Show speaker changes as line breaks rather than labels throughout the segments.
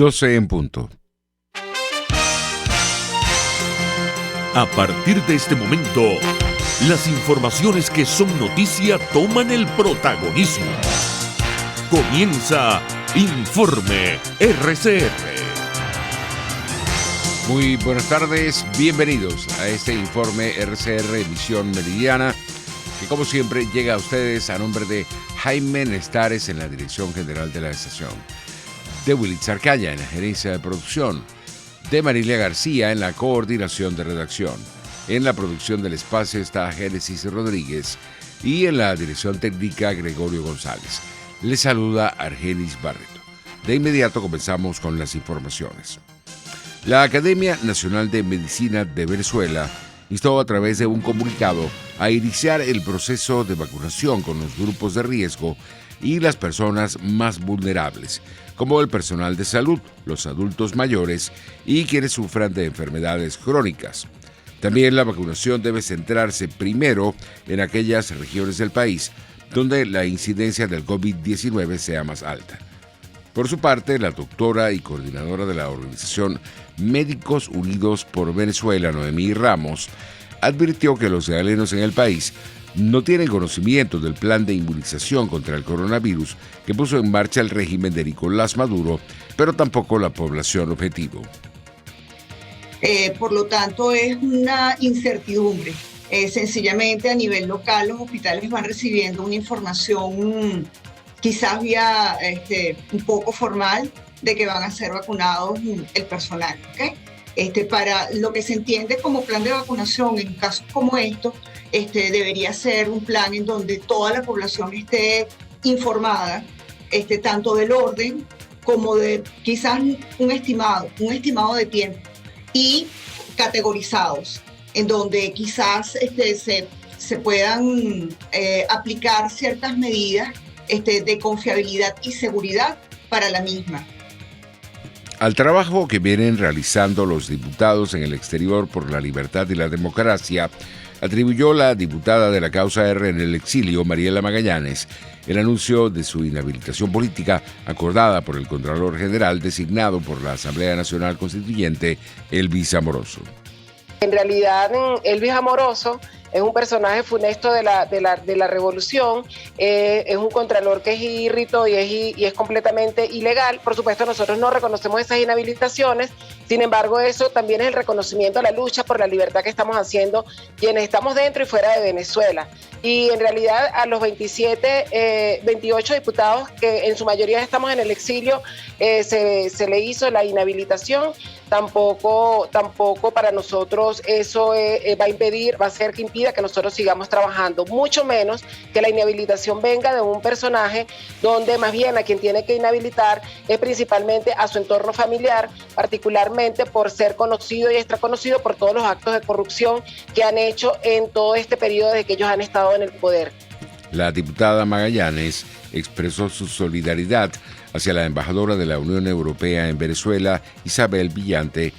12 en punto.
A partir de este momento, las informaciones que son noticia toman el protagonismo. Comienza Informe RCR.
Muy buenas tardes, bienvenidos a este Informe RCR emisión meridiana, que como siempre llega a ustedes a nombre de Jaime Nestares en la dirección general de la estación, de Willy Arcaya en la gerencia de producción, de Marilia García en la coordinación de redacción. En la producción del espacio está Génesis Rodríguez y en la dirección técnica Gregorio González. Les saluda Argenis Barreto. De inmediato comenzamos con las informaciones. La Academia Nacional de Medicina de Venezuela instó a través de un comunicado a iniciar el proceso de vacunación con los grupos de riesgo y las personas más vulnerables, como el personal de salud, los adultos mayores y quienes sufran de enfermedades crónicas. También la vacunación debe centrarse primero en aquellas regiones del país donde la incidencia del COVID-19 sea más alta. Por su parte, la doctora y coordinadora de la organización Médicos Unidos por Venezuela, Noemí Ramos, advirtió que los galenos en el país no tienen conocimiento del plan de inmunización contra el coronavirus que puso en marcha el régimen de Nicolás Maduro, pero tampoco la población objetivo.
Por lo tanto, es una incertidumbre. Sencillamente, a nivel local, los hospitales van recibiendo una información quizás vía un poco formal de que van a ser vacunados el personal, ¿okay? Para lo que se entiende como plan de vacunación en casos como estos, debería ser un plan en donde toda la población esté informada, tanto del orden como de quizás un estimado de tiempo, y categorizados, en donde quizás se puedan aplicar ciertas medidas de confiabilidad y seguridad para la misma.
Al trabajo que vienen realizando los diputados en el exterior por la libertad y la democracia, atribuyó la diputada de la causa R en el exilio, Mariela Magallanes, el anuncio de su inhabilitación política acordada por el Contralor General designado por la Asamblea Nacional Constituyente, Elvis Amoroso.
En realidad, Elvis Amoroso es un personaje funesto de la revolución, es un contralor que es irrito y es completamente ilegal. Por supuesto, nosotros no reconocemos esas inhabilitaciones, sin embargo, eso también es el reconocimiento a la lucha por la libertad que estamos haciendo quienes estamos dentro y fuera de Venezuela. Y en realidad a los 28 diputados que en su mayoría estamos en el exilio, se le hizo la inhabilitación. Tampoco para nosotros eso va a hacer que impida que nosotros sigamos trabajando, mucho menos que la inhabilitación venga de un personaje donde más bien a quien tiene que inhabilitar es principalmente a su entorno familiar, particularmente por ser conocido y extraconocido por todos los actos de corrupción que han hecho en todo este periodo de que ellos han estado en el poder.
La diputada Magallanes expresó su solidaridad hacia la embajadora de la Unión Europea en Venezuela, Isabel Villante,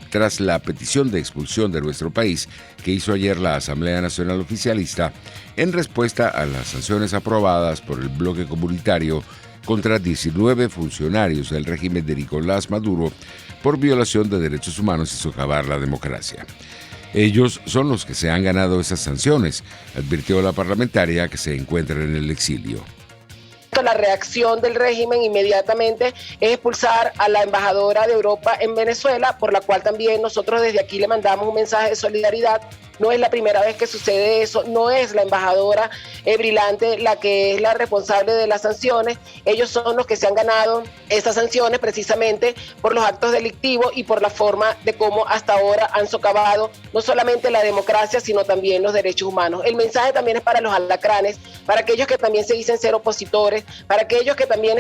tras la petición de expulsión de nuestro país que hizo ayer la Asamblea Nacional Oficialista en respuesta a las sanciones aprobadas por el bloque comunitario contra 19 funcionarios del régimen de Nicolás Maduro por violación de derechos humanos y socavar la democracia. Ellos son los que se han ganado esas sanciones, advirtió la parlamentaria que se encuentra en el exilio.
La reacción del régimen inmediatamente es expulsar a la embajadora de Europa en Venezuela, por la cual también nosotros desde aquí le mandamos un mensaje de solidaridad. No es la primera vez que sucede eso, no es la embajadora Brilante la que es la responsable de las sanciones. Ellos son los que se han ganado esas sanciones precisamente por los actos delictivos y por la forma de cómo hasta ahora han socavado no solamente la democracia, sino también los derechos humanos. El mensaje también es para los alacranes, para aquellos que también se dicen ser opositores, para aquellos que también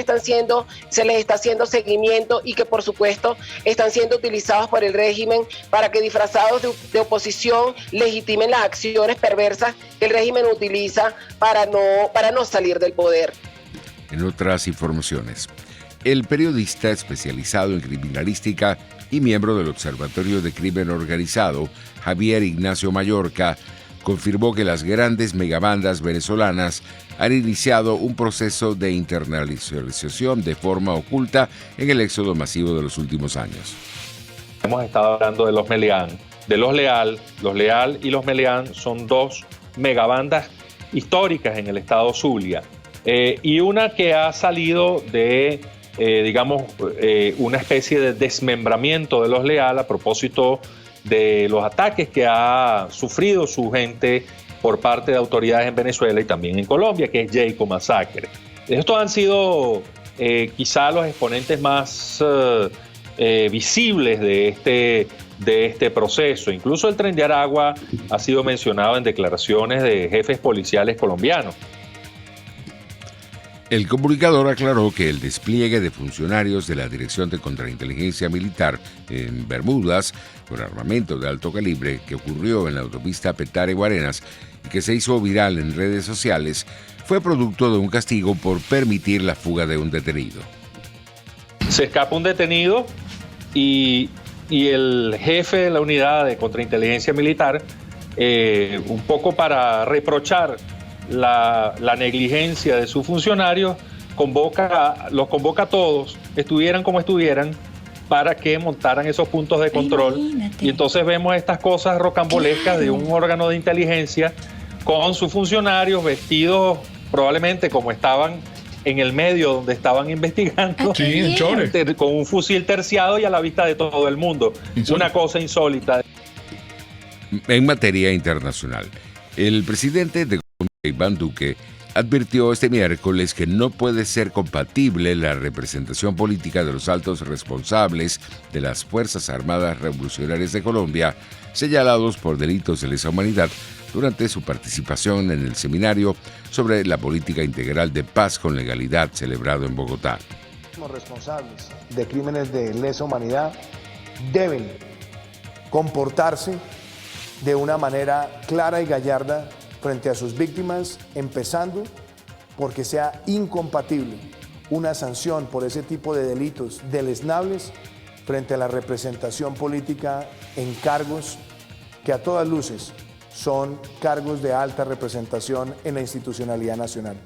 se les está haciendo seguimiento y que por supuesto están siendo utilizados por el régimen para que disfrazados de oposición legitimen las acciones perversas que el régimen utiliza para no salir del poder.
En otras informaciones, el periodista especializado en criminalística y miembro del Observatorio de Crimen Organizado, Javier Ignacio Mallorca, confirmó que las grandes megabandas venezolanas han iniciado un proceso de internacionalización de forma oculta en el éxodo masivo de los últimos años.
Hemos estado hablando de los Melián, de los Leal y los Melián son dos megabandas históricas en el estado Zulia, y una que ha salido de, una especie de desmembramiento de los Leal a propósito de los ataques que ha sufrido su gente por parte de autoridades en Venezuela y también en Colombia, que es Jayco Masacre. Estos han sido quizá los exponentes más visibles de este proceso. Incluso el Tren de Aragua ha sido mencionado en declaraciones de jefes policiales colombianos.
El comunicador aclaró que el despliegue de funcionarios de la Dirección de Contrainteligencia Militar en Bermudas con armamento de alto calibre que ocurrió en la autopista Petare-Guarenas y que se hizo viral en redes sociales fue producto de un castigo por permitir la fuga de un detenido.
Se escapa un detenido y el jefe de la unidad de contrainteligencia militar, un poco para reprochar la negligencia de sus funcionarios, los convoca a todos, estuvieran como estuvieran, para que montaran esos puntos de control. Imagínate. Y entonces vemos estas cosas rocambolescas de un órgano de inteligencia con sus funcionarios vestidos probablemente como estaban en el medio donde estaban investigando, con un fusil terciado y a la vista de todo el mundo. Una cosa insólita.
En materia internacional, el presidente de Colombia, Iván Duque, advirtió este miércoles que no puede ser compatible la representación política de los altos responsables de las Fuerzas Armadas Revolucionarias de Colombia, señalados por delitos de lesa humanidad durante su participación en el seminario sobre la política integral de paz con legalidad celebrado en Bogotá.
Los responsables de crímenes de lesa humanidad deben comportarse de una manera clara y gallarda frente a sus víctimas, empezando porque sea incompatible una sanción por ese tipo de delitos deleznables frente a la representación política en cargos que a todas luces son cargos de alta representación en la institucionalidad nacional.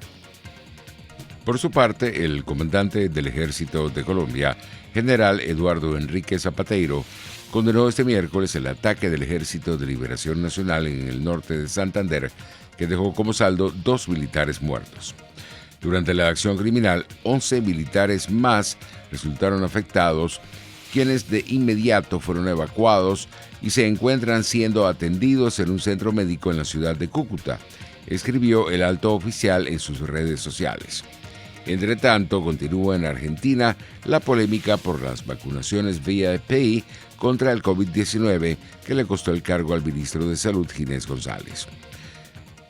Por su parte, el comandante del Ejército de Colombia, general Eduardo Enrique Zapateiro, condenó este miércoles el ataque del Ejército de Liberación Nacional en el norte de Santander, que dejó como saldo 2 militares muertos. Durante la acción criminal, 11 militares más resultaron afectados, quienes de inmediato fueron evacuados y se encuentran siendo atendidos en un centro médico en la ciudad de Cúcuta, escribió el alto oficial en sus redes sociales. Entre tanto, continúa en Argentina la polémica por las vacunaciones vía EPI contra el COVID-19 que le costó el cargo al ministro de Salud, Ginés González.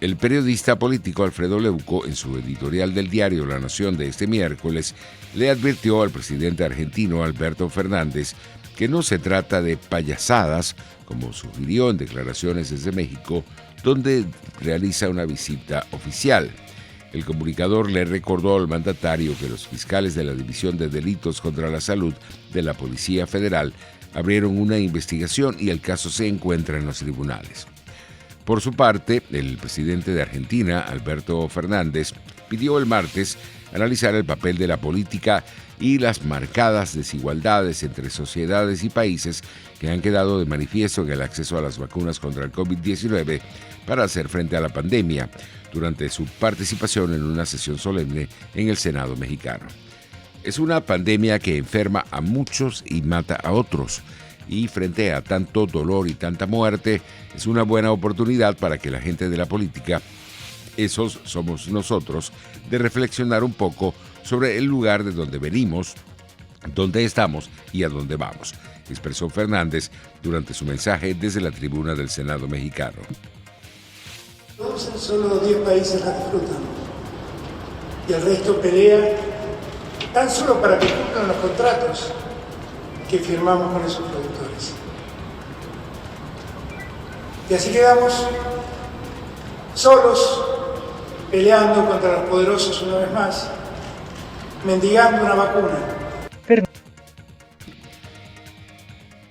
El periodista político Alfredo Leuco, en su editorial del diario La Nación de este miércoles, le advirtió al presidente argentino Alberto Fernández que no se trata de payasadas, como sugirió en declaraciones desde México, donde realiza una visita oficial. El comunicador le recordó al mandatario que los fiscales de la División de Delitos contra la Salud de la Policía Federal abrieron una investigación y el caso se encuentra en los tribunales. Por su parte, el presidente de Argentina, Alberto Fernández, pidió el martes analizar el papel de la política y las marcadas desigualdades entre sociedades y países que han quedado de manifiesto en el acceso a las vacunas contra el COVID-19 para hacer frente a la pandemia, durante su participación en una sesión solemne en el Senado mexicano. Es una pandemia que enferma a muchos y mata a otros, y frente a tanto dolor y tanta muerte, es una buena oportunidad para que la gente de la política, esos somos nosotros, de reflexionar un poco sobre el lugar de donde venimos, dónde estamos y a dónde vamos, expresó Fernández durante su mensaje desde la tribuna del Senado mexicano.
Solo 10 países la disfrutan y el resto pelea tan solo para que cumplan los contratos que firmamos con esos productores. Y así quedamos solos, peleando contra los poderosos una vez más, mendigando una vacuna.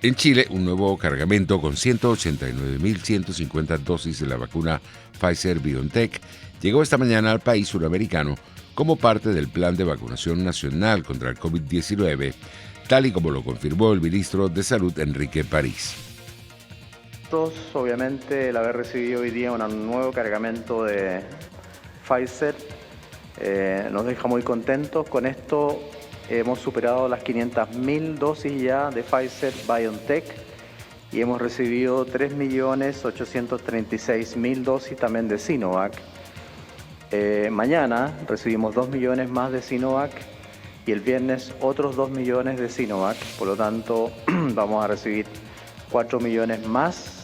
En Chile, un nuevo cargamento con 189.150 dosis de la vacuna Pfizer-BioNTech llegó esta mañana al país suramericano como parte del plan de vacunación nacional contra el COVID-19, tal y como lo confirmó el ministro de Salud, Enrique París.
Obviamente, el haber recibido hoy día un nuevo cargamento de Pfizer nos deja muy contentos. Con esto hemos superado las 500.000 dosis ya de Pfizer-BioNTech y hemos recibido 3.836.000 dosis también de Sinovac. Mañana recibimos 2 millones más de Sinovac y el viernes otros 2 millones de Sinovac. Por lo tanto, vamos a recibir 4 millones más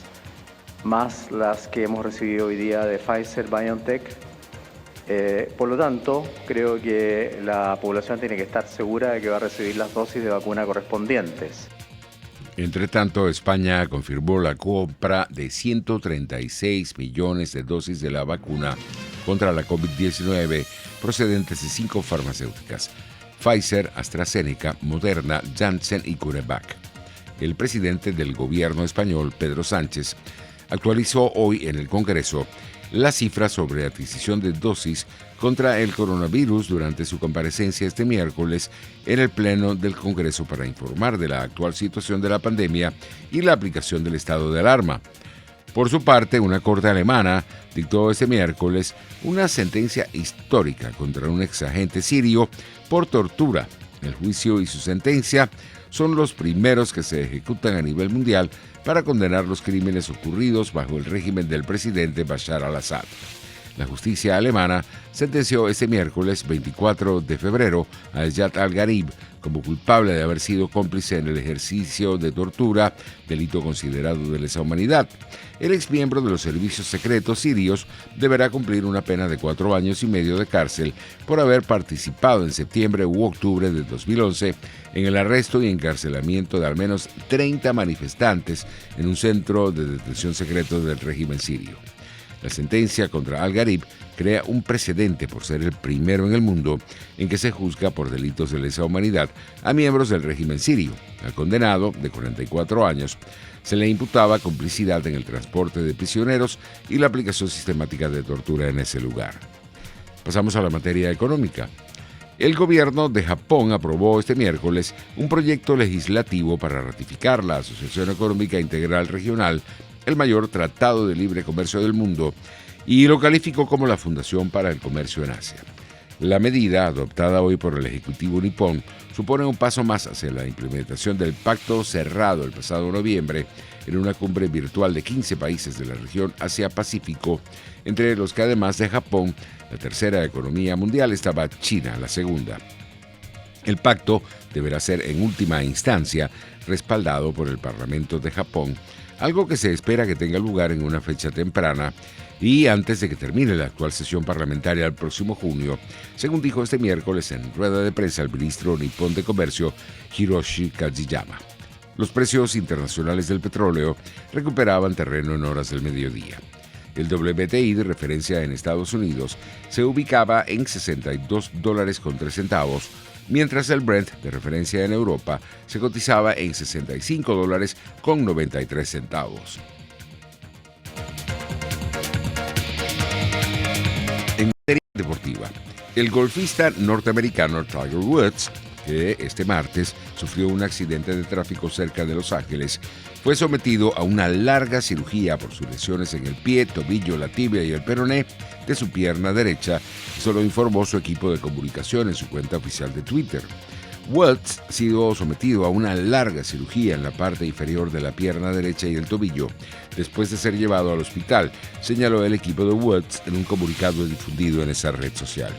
las que hemos recibido hoy día de Pfizer-BioNTech. Por lo tanto, creo que la población tiene que estar segura de que va a recibir las dosis de vacuna correspondientes.
Entre tanto, España confirmó la compra de 136 millones de dosis de la vacuna contra la COVID-19 procedentes de 5 farmacéuticas: Pfizer, AstraZeneca, Moderna, Janssen y CureVac. El presidente del gobierno español, Pedro Sánchez, actualizó hoy en el Congreso la cifra sobre adquisición de dosis contra el coronavirus durante su comparecencia este miércoles en el Pleno del Congreso para informar de la actual situación de la pandemia y la aplicación del estado de alarma. Por su parte, una corte alemana dictó este miércoles una sentencia histórica contra un exagente sirio por tortura. El juicio y su sentencia son los primeros que se ejecutan a nivel mundial para condenar los crímenes ocurridos bajo el régimen del presidente Bashar al-Assad. La justicia alemana sentenció este miércoles 24 de febrero a Ayad al-Gharib como culpable de haber sido cómplice en el ejercicio de tortura, delito considerado de lesa humanidad. El exmiembro de los servicios secretos sirios deberá cumplir una pena de 4 años y medio de cárcel por haber participado en septiembre u octubre de 2011 en el arresto y encarcelamiento de al menos 30 manifestantes en un centro de detención secreto del régimen sirio. La sentencia contra al-Gharib crea un precedente por ser el primero en el mundo en que se juzga por delitos de lesa humanidad a miembros del régimen sirio. Al condenado, de 44 años, se le imputaba complicidad en el transporte de prisioneros y la aplicación sistemática de tortura en ese lugar. Pasamos a la materia económica. El gobierno de Japón aprobó este miércoles un proyecto legislativo para ratificar la Asociación Económica Integral Regional, el mayor tratado de libre comercio del mundo, y lo calificó como la fundación para el comercio en Asia. La medida, adoptada hoy por el Ejecutivo nipón, supone un paso más hacia la implementación del pacto cerrado el pasado noviembre en una cumbre virtual de 15 países de la región Asia-Pacífico, entre los que además de Japón, la tercera economía mundial, estaba China, la segunda. El pacto deberá ser en última instancia respaldado por el Parlamento de Japón, algo que se espera que tenga lugar en una fecha temprana y antes de que termine la actual sesión parlamentaria el próximo junio, según dijo este miércoles en rueda de prensa el ministro nipón de Comercio, Hiroshi Kajiyama. Los precios internacionales del petróleo recuperaban terreno en horas del mediodía. El WTI de referencia en Estados Unidos se ubicaba en $62.03, mientras el Brent de referencia en Europa se cotizaba en $65.93. En materia deportiva, el golfista norteamericano Tiger Woods, que este martes sufrió un accidente de tráfico cerca de Los Ángeles, fue sometido a una larga cirugía por sus lesiones en el pie, tobillo, la tibia y el peroné de su pierna derecha, eso lo informó su equipo de comunicación en su cuenta oficial de Twitter. Woods ha sido sometido a una larga cirugía en la parte inferior de la pierna derecha y el tobillo, después de ser llevado al hospital, señaló el equipo de Woods en un comunicado difundido en esa red social.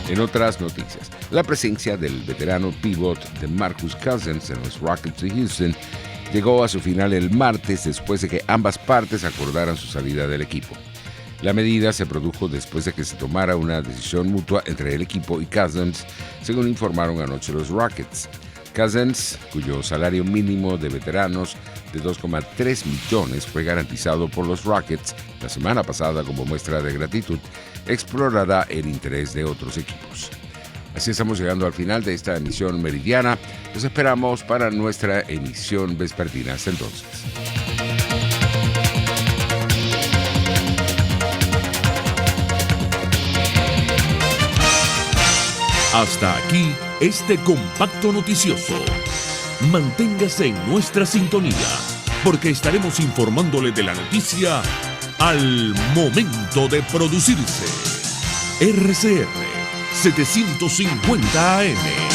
En otras noticias, la presencia del veterano pivot DeMarcus Cousins en los Rockets de Houston llegó a su final el martes después de que ambas partes acordaran su salida del equipo. La medida se produjo después de que se tomara una decisión mutua entre el equipo y Cousins, según informaron anoche los Rockets. Cousins, cuyo salario mínimo de veteranos de 2,3 millones fue garantizado por los Rockets la semana pasada como muestra de gratitud, explorará el interés de otros equipos. Así estamos llegando al final de esta emisión meridiana. Los esperamos para nuestra emisión vespertina. Hasta entonces.
Hasta aquí este compacto noticioso. Manténgase en nuestra sintonía, porque estaremos informándole de la noticia al momento de producirse. RCR 750 AM.